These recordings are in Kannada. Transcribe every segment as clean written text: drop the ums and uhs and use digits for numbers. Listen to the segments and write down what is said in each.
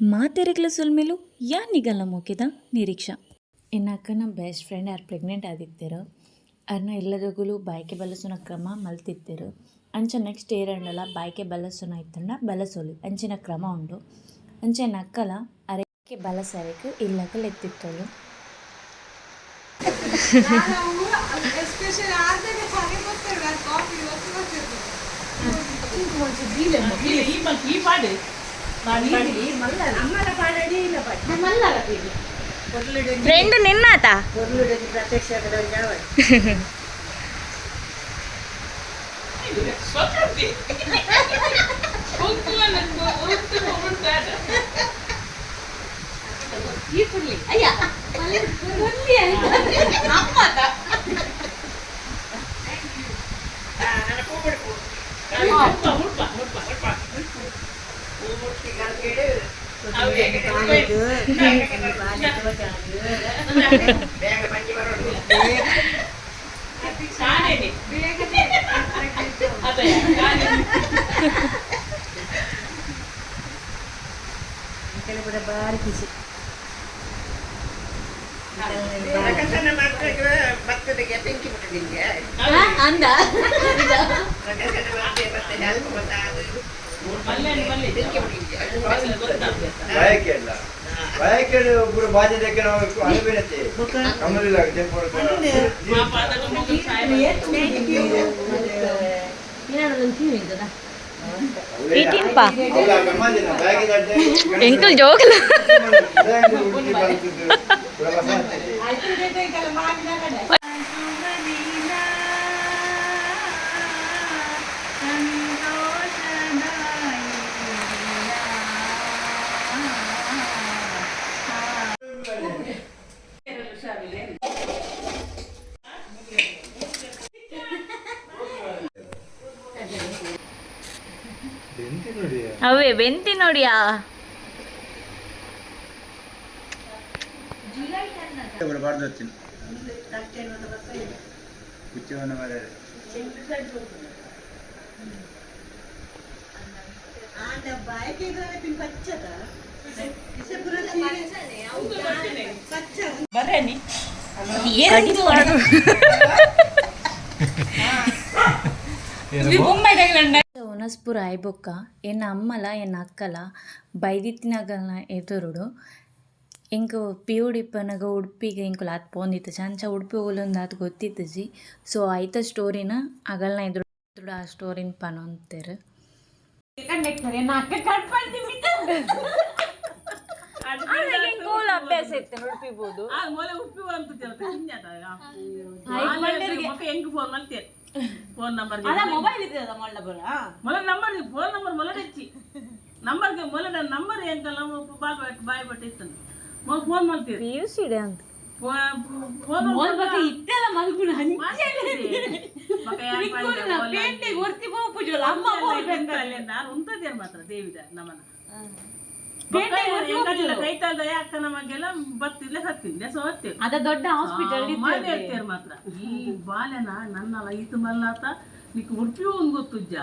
ಮಾತೆರೆಗ್ಲ ಸುಲ್ಮೇಲು ಯಾ ನಿಗಲ್ಲ ಮೋಕಿದ ನಿರೀಕ್ಷಾ ಎನ್ನಕ್ಕನ ಬೆಸ್ಟ್ ಫ್ರೆಂಡ್ ಯಾರು ಪ್ರೆಗ್ನೆಂಟ್ ಆಗಿದ್ದರು ಅರ್ನ ಎಲ್ಲದಕ್ಕೂ ಬಾಯ್ಕೆ ಬಲಸುನ ಕ್ರಮ ಮಲ್ತಿದ್ದರು ಅಂಚ ನೆಕ್ಸ್ಟ್ ಏರಂಡಲ ಬಾಯ್ಕೆ ಬಲಸುನ ಇತ್ತಂಡ ಬಲಸೋಲಿ ಅಂಚಿನ ಕ್ರಮ ಉಂಡು ಅಂಚೆ ನಕ್ಕಲ ಅರೆಕ್ಕೆ ಬಲಸರಕ್ಕೆ ಇಲ್ಲಕಲ್ ಎತ್ತಿತ್ತೋಳು ಫ್ರೆಂಡ್ ನಿನ್ನಾತ ಬಾರಿ ಖುಷಿ ಅಂದ ಎಂಕಲ್ ಜೋಗಲ ಅವೇ ಬೆಂತಿ ನೋಡಿಯಾ ఓనస్పూర్ అయిబొక్క ఎన్న అమ్మల ఎన్న అక్కల ಬೈದಿತ್ತಿನಾಗಲ್ನ ಎದುರುಡು ಇಂಕ ಪಿಯುಡಿಪ್ಪನಗ ಉಡುಪಿಗೆ ಇಂಕುಲ ಅದು ಪೋಂದಿತ್ತು ಚಂಚ ಉಡುಪಿ ಹೋಲೊಂದು ಅದು ಗೊತ್ತಿತ್ತಜಿ ಸೊ ಐತ ಸ್ಟೋರಿನ ಅಗಲ್ನ ಎದುರು ಆ ಸ್ಟೋರಿನ ಪನೊಂತೇರು ಅಭ್ಯಾಸ ಇತ್ತು ಉಡುಪಿಬೋದು ಫೋನ್ ನಂಬರ್ ಮೊಬೈಲ್ ಇದ್ದದ ಮೊಲ ನಂಬರ್ ಫೋನ್ ನಂಬರ್ ಮೊಲ ಹೆಚ್ಚಿ ನಂಬರ್ಗೆ ಮೊಲ ನಂಬರ್ ಎಂಕಲ್ಲ ಬಾಯ್ ಬಟ್ಟೆ ಇತ್ತು ಫೋನ್ ಮಾಡ್ತೀರಿ ಪಿಯುಸಿಡೆ ಅಂತ ಫೋನ್ ಬಗ್ಗೆ ಇತ್ತೆಲ್ಲ ಮಲ್ಗುಣ ನಾನು ಉಂಟದೇನು ಮಾತ್ರ ದೇವಿದ ನಮ್ಮನ ಕೈತಾಲ್ದ ಯಾಕ ನಮಗೆಲ್ಲ ಬತ್ತಿಲ್ಲ ಸತ್ತಿಲ್ಲ ಸೊ ಹೊತ್ತೇವೆ ಅದ ದೊಡ್ಡ ಹಾಸ್ಪಿಟಲ್ ಮಾತಾಡ್ತೇರು ಮಾತ್ರ ಈ ಬಾಲೆನ ನನ್ನಲ್ಲ ಈತು ಮಲ್ಲಾತ ನಿಕ್ ಉಡುಪಿ ಒಂದು ಗೊತ್ತುಜ್ಜ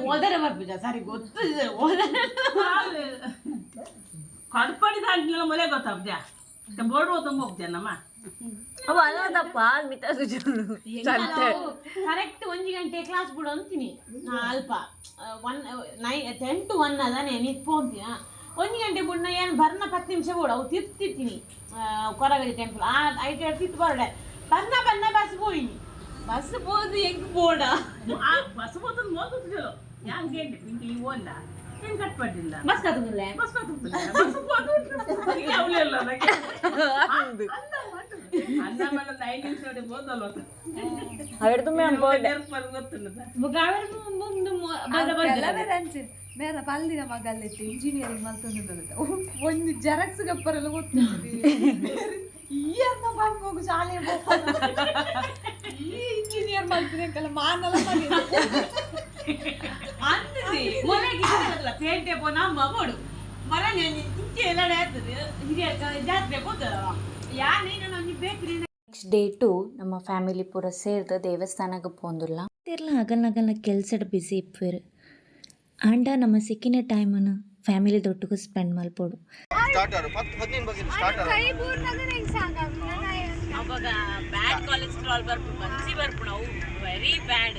ಓದರ ಬರ್ಬಿಜ ಸರಿ ಗೊತ್ತು ಕಡ್ಪಡಿ ದಾಂಟ್ಲೆಲ್ಲ ಮೊಲೆ ಗೊತ್ತಾಬ್ಜ ಬೋರ್ಡ್ ಓದಂಬ ಹೋಗ್ಜ ನಮ್ಮ ಅವ ಅಲ್ಲದಪ್ಪ ಕರೆಕ್ಟ್ 1 ಗಂಟೆ ಕ್ಲಾಸ್ ಬಿಡು ಅಂತೀನಿ ಅಲ್ಪ 10 to 1 ಅದಾನೆ ನಿಂತ್ಕೊಂತೀನ 1 ಗಂಟೆ ಬಿಡ್ನ ಏನು ಬರ್ನ 10 ನಿಮಿಷ ಬಿಡು ಅವು ತಿರ್ತಿರ್ತೀನಿ ಕೊರಗಡಿ ಟೆಂಪಲ್ ಐತೆ ತಿತ್ತು ಬರಡೆ ಬನ್ನ ಬಸ್ போயிನಿ ಬಸ್ போது எங்க போடா ಬಸ್ போது மோதுச்சோ ಯಾನ್ ಗೇಟ್ ನಿಂಗೆ ಈ ಓಲ್ಲ ಏನು ಕಟ್ಪಟ್ಟಿಲ್ಲ ಬಸ್ ಕತ್ತುಲ್ಲ ಬಸ್ போது ಯಾವಲೆಲ್ಲ ನನಗೆ ಅನ್ನ ಮನ 9 ನಿಮಿಷ ಹೊಡೆ ಬೋದಲ್ಲ ಅವರ್ದು ಮೇಂ ಬೋರ್ಡ್ ಗೊತ್ತುಂಟದ ಮುಗಾವರ್ ಮುಂದು ಬದಬದ ಬೇರೆ ಪಲ್ದಿನ ಮಗಲ್ಲಿತ್ತು ಇಂಜಿನಿಯರಿಂಗ್ ಮಲ್ತೊಂದು ಒಂದು ಜೆರಾಕ್ಸ್ ಗಪ್ಪರೆಲ್ಲ ಗೊತ್ತಿದೆ ಈ ಅನ್ನ ಬಂದು ಹೋಗು ಶಾಲೆ ಈ ಇಂಜಿನಿಯರ್ ಮಲ್ತಿನಕಲ್ಲ ಮಾನಲ್ಲ ಮನೆ ಅಂತಿದೆ ಮೊಲೆಗಿಲ್ಲ ಪೇಂಟೆ ಪೋನ ಮಗೋಡು ಮರ ಇಂಚೆ ಎಲ್ಲ ಆಗ್ತದೆ ಹಿರಿಯ ಜಾತ್ರೆ ಹೋದ ಯಾನೇನು ನನಗೆ ಬೇಕ್ರಿ ನೆಕ್ಸ್ಟ್ ಡೇ ಟು ನಮ್ಮ ಫ್ಯಾಮಿಲಿ ಪೂರ ಸೇರ್ದು ದೇವಸ್ಥಾನಕ್ಕೆ ಪೋಂದುಲ್ಲ ಅಗಲ್ನ ಕೆಲ್ಸಡ್ ಬಿಸಿ ಇಪ್ಪೇರು ಆಂಡ ನಮ್ಮ ಸಿಕ್ಕಿನ ಟೈಮನ್ನು ಫ್ಯಾಮಿಲಿ ದೊಟ್ಟಿಗೂ ಸ್ಪೆಂಡ್ ಮಲ್ಪೋಡು. ಅವಾಗ ಬ್ಯಾಡ್ ಕೊಲೆಸ್ಟ್ರಾಲ್ ಬರ್ಪು ಮಂಚಿ ಬರ್ಪು ನಾವು ವೆರಿ ಬ್ಯಾಡ್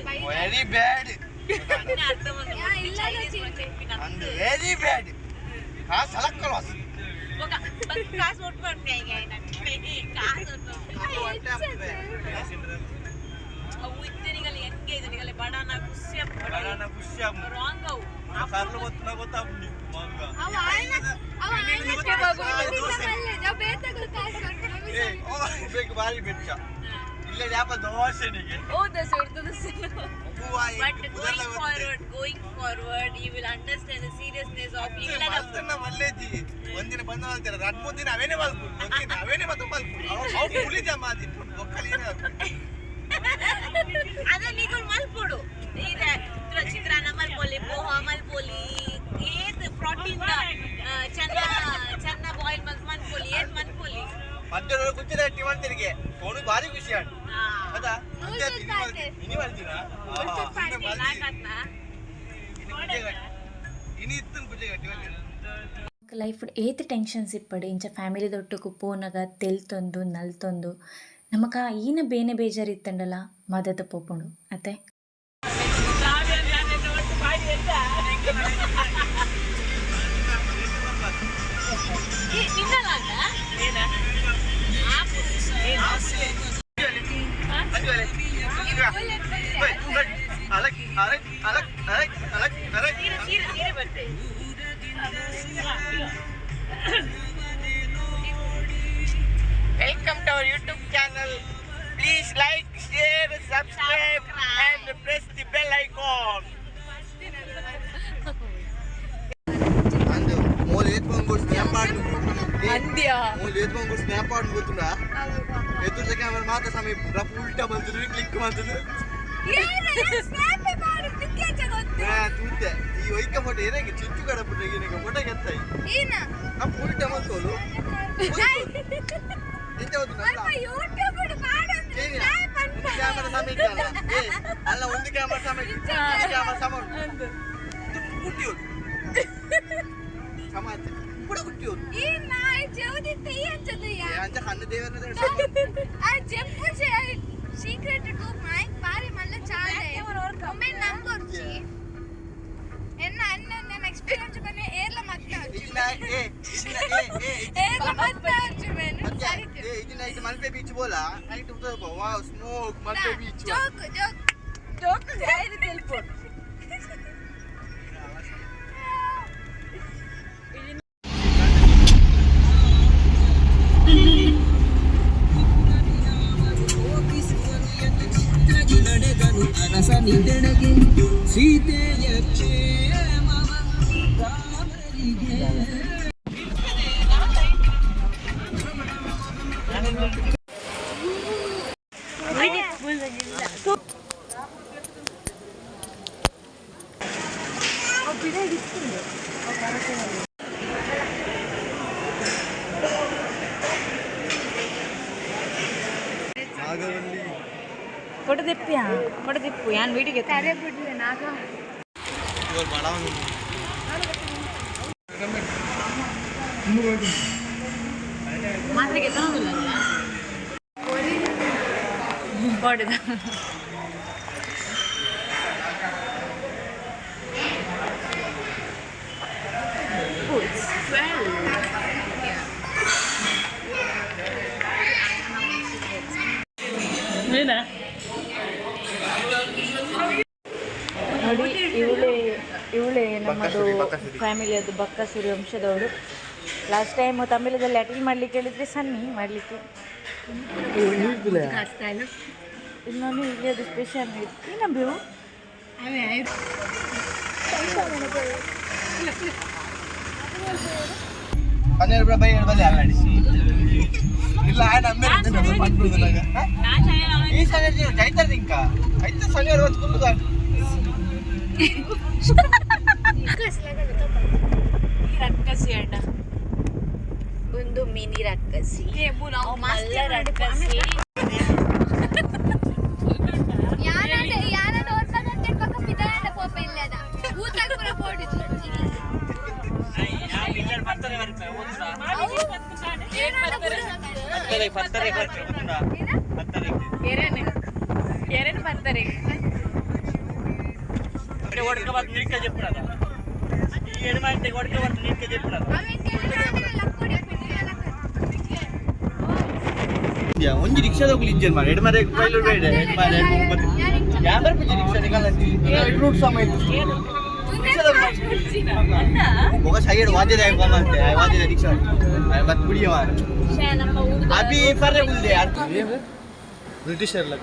ಅರ್ಥ ವೆರಿ ಬ್ಯಾಡ್ ಕಾಸು ಒಟ್ಟು ಮಾಡ್ತೀನಿ ಕಾಸು ಅವು ಇದ್ದನಿಗಲ್ಲಿ ಹೆಂಗೆ ಇದನಿಗಲ್ಲಿ ಬಡಾನ ಖುಷಿ ರಾಂಗ್ ಅವು ಬಾರಿ ಬೆಚ್ಚ ಇಲ್ಲ ಯಾಪ ದೋಸೆನಿಗೆ going forward you will understand the seriousness of ಮಲ್ಲೇಜಿ ಒಂದಿನ ಬಂದ ಹೇಳ್ತಾರೆ 2-3 ದಿನ ಅವೇನೇ ಮಲ್ಪುಡು ಒಂದಿನ ಅವೇನೇ ಮತ್ತೆ ಮಲ್ಪುಡು ಅವು ಪುಲಿಜ ಮಾತಿ ಒಕ್ಕಲಿನ ಅದ ನಿಗಳು ಮಲ್ಪುಡು ಇದೆ ಚಿತ್ರಾನ್ನ ಮಲ್ಪೊಲಿ ಪೋಹ ಮಲ್ಪೊಲಿ ಏತ್ ಪ್ರೋಟೀನ್ ಚೆನ್ನ ಬಾಯ್ಲ್ ಮಲ್ಪೊಲಿ ಏತ್ ಮಲ್ಪೊಲಿ ಮಧ್ಯ ಕುಚ್ಚಿದ ಅಟ್ಟಿ ಮಾಡ್ತಿರಿಗೆ ಅವನು ಭಾರಿ ಖುಷಿ ಆಯ್ತು ಹೌದಾ ಇನಿ ಮಾಡ್ತೀರಾ ಇನಿ ಇತ್ತು ಕುಚ್ಚೆ ಗಟ್ಟಿ ಲೈಫ್ ಏತ್ ಟೆನ್ಷನ್ಸ್ ಇಪ್ಪಡು ಇಂಚ ಫ್ಯಾಮಿಲಿ ದೊಟ್ಟುಕು ಪೋನಗ ತೆಲ್ತೊಂದು ನಲ್ತೊಂದು ನಮಕ ಈನ ಬೇನೆ ಬೇಜಾರು ಇತ್ತಂಡಲ್ಲ ಮದದ ಪೋಪುಂಡು ಅತ್ತೆ Welcome to our YouTube channel. Please like, share, subscribe and press the bell icon. ಅಂದು ಮೋಲ್ ಎತ್ಕೊಂಡು ಸ್ನ್ಯಾಪ್ ಆಡ್ ಅಂದ್ಯಾ ಮೋಲ್ ಎತ್ಕೊಂಡು ಸ್ನ್ಯಾಪ್ ಆಡ್ ಗೊತ್ತುಂಡಾ ಎದುರ್ದ ಕ್ಯಾಮೆರಾ ಮಾತ್ರ ಸಮಯ ರಫ್ ಉಲ್ಟಾ ಬಂತು ಕ್ಲಿಕ್ ಮಾಡ್ತದೆ ಸ್ನ್ಯಾಪ್ ಮಾಡು ಕ್ಲಿಕ್ ಗೊತ್ತು ತೂತೆ ಈ ಒಯ್ಕ ಫೋಟೋ ಏನಾಗಿ ಚಿಚ್ಚು ಕಡ ಪುಟ್ಟ ಏನಾಗ ಫೋಟೋ ಗೆತ್ತಾಯಿ ಏನ ಆ ಉಲ್ಟಾ ಬಂತೋಲು ಎಂತ ಗೊತ್ತು ಅಲ್ಪ ಯೂಟ್ಯೂಬ್ ಮಾಡಂದ್ರೆ ಸ್ನ್ಯಾಪ್ ಅಂತ ಕ್ಯಾಮೆರಾ ಸಮಯ ಅಲ್ಲ ಒಂದು ಕ್ಯಾಮೆರಾ ಸಮಯ ಕ್ಯಾಮೆರಾ ಸಮಯ ಕುಟ್ಟಿಯೋದು ಸಮಾಜ ಕೂಡ ಕುಟ್ಟಿಯೋದು ಈ ನಾಯಿ ಜವದಿ ತೈ ಅಂಚದಯ್ಯ ಅಂಚ ಕನ್ನ ದೇವರ ಆ ಜೆಪ್ಪು ಸೀಕ್ರೆಟ್ ಟೂಪ್ ನಾಯಿ ಪಾರಿ ಮಲ್ಲ ಚಾಲೆ ಒಮ್ಮೆ ನಂಬರ್ಜಿ ಎನ್ನ ಅನ್ನ ಎಕ್ಸ್ಪೀರಿಯನ್ಸ್ ಬನ್ನಿ ಏರ್ಲ ಮತ್ತೆ ಇಲ್ಲ ಏರ್ಲ ಮತ್ತೆ ಮೇನು ಸರಿ ಇದು ನೈಟ್ ಮಲ್ಪೆ ಬೀಚ್ ಬೋಲಾ ನೈಟ್ ಉತ್ತೋ ವಾವ್ ಸ್ಮೋಕ್ ಮಲ್ಪೆ ಬೀಚ್ ಜೋಕ್ ಗೈಡ್ ತೆಲ್ಪೋ ನಿದೆಣಗೆ ಸೀತೆಯ ಕ್ಷೇಮವ ರಾಮರಿಗೆ ಫೋಟೋ ದಿಪ್ಪು ಯಾನ್ ವೀಡಿಯೋಗೆ ಕರೆ ಬಿಡ್ಲಿ ನಾಗ ಇವರು ಬಡವನು ಮಾತ್ರೆಗೆ ತಗೊಂಡಿಲ್ಲ ಬಾಡಿದ ನೋಡಿ ಇವಳೇ ನಮ್ಮದು ಫ್ಯಾಮಿಲಿಯದು ಬಕ್ಕಸೂರಿ ವಂಶದವಳು. ಲಾಸ್ಟ್ ಟೈಮ್ ತಮಿಳದಲ್ಲಿ ಅಟೆಂಡ್ ಮಾಡ್ಲಿಕ್ಕೆ ಹೇಳಿದ್ರೆ ಸನ್ನಿ ಮಾಡಲಿಕ್ಕೆ ಇನ್ನೊಂದು ಇಲ್ಲಿ ಅದು ಸ್ಪೆಷಲ್ ಇನ್ನೊಬ್ಬರು ಇಲ್ಲ ಈ ಸಂಜೆ ಜೈತಾರೆ ಇಂಕ ಐತೆ ಸಂಜೆ ರಕ್ಕಸಿ ಅಣ್ಣ ಒಂದು ಮಿನಿ ರಕ್ಕಸಿ ಮಲ್ಲ ರಕ್ಕಸಿ ఎరేను పడతారు ಒಂಜಿ ರಿಕ್ಷಾದ ಇಜ್ಜೇನು ಮಾಡಿ ಎಡ್ಮರೆ ಬೈಲು ಬೇಡ ಎಡ್ಮರೆ ಕ್ಯಾಮರಾ ಪಿಚ್ಚಿ ರಿಕ್ಷಾ ನಿಕಾಲಂತಿ ರೂಟ್ ಸಮಯ ಹೋಗ ಸೈಡ್ ವಾದ್ಯದ ಬಂತೆ ವಾದ್ಯದ ರಿಕ್ಷಾ ಬತ್ ಬಿಡಿಯ ಮಾರ ಅಭಿ ಫರ್ರೆ ಉಲ್ದೆ ಬ್ರಿಟಿಷರ್ ಲಗ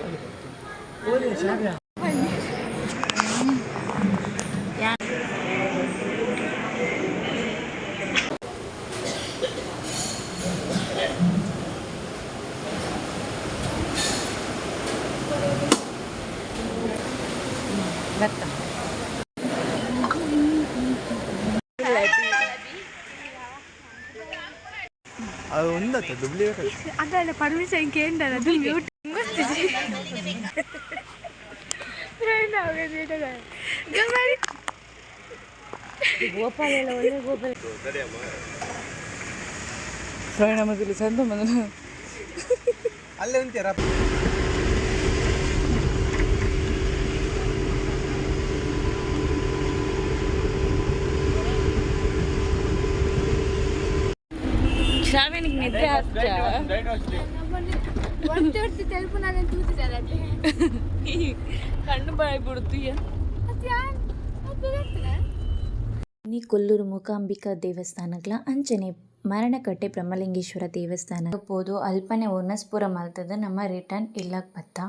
ಅದು ಒಂದತ್ತ ದುಬ್ಲಿ ಅದಲ್ಲ ಪರ್ಮಿಷನ್ ಕೇಂದ್ರ ಅದು ಮ್ಯೂಟ್ ಅಲ್ಲೇ ಉಂಟಾರ ಶ್ರಾವಣಿಗೆ ನಿದ್ರೆ ಕಣ್ಣು ಬಾಯಿ ಬಿಡುತ್ತೀಯ ಕೊಲ್ಲೂರು ಮೂಕಾಂಬಿಕಾ ದೇವಸ್ಥಾನಗಳ ಅಂಚನೆ ಮರಣಕಟ್ಟೆ ಬ್ರಹ್ಮಲಿಂಗೇಶ್ವರ ದೇವಸ್ಥಾನ ಪೋದು ಅಲ್ಪನೆ ಓನಸ್ಪುರ ಮಲ್ತದ ನಮ್ಮ ರಿಟರ್ನ್ ಇಲ್ಲಕ್ ಬತ್ತ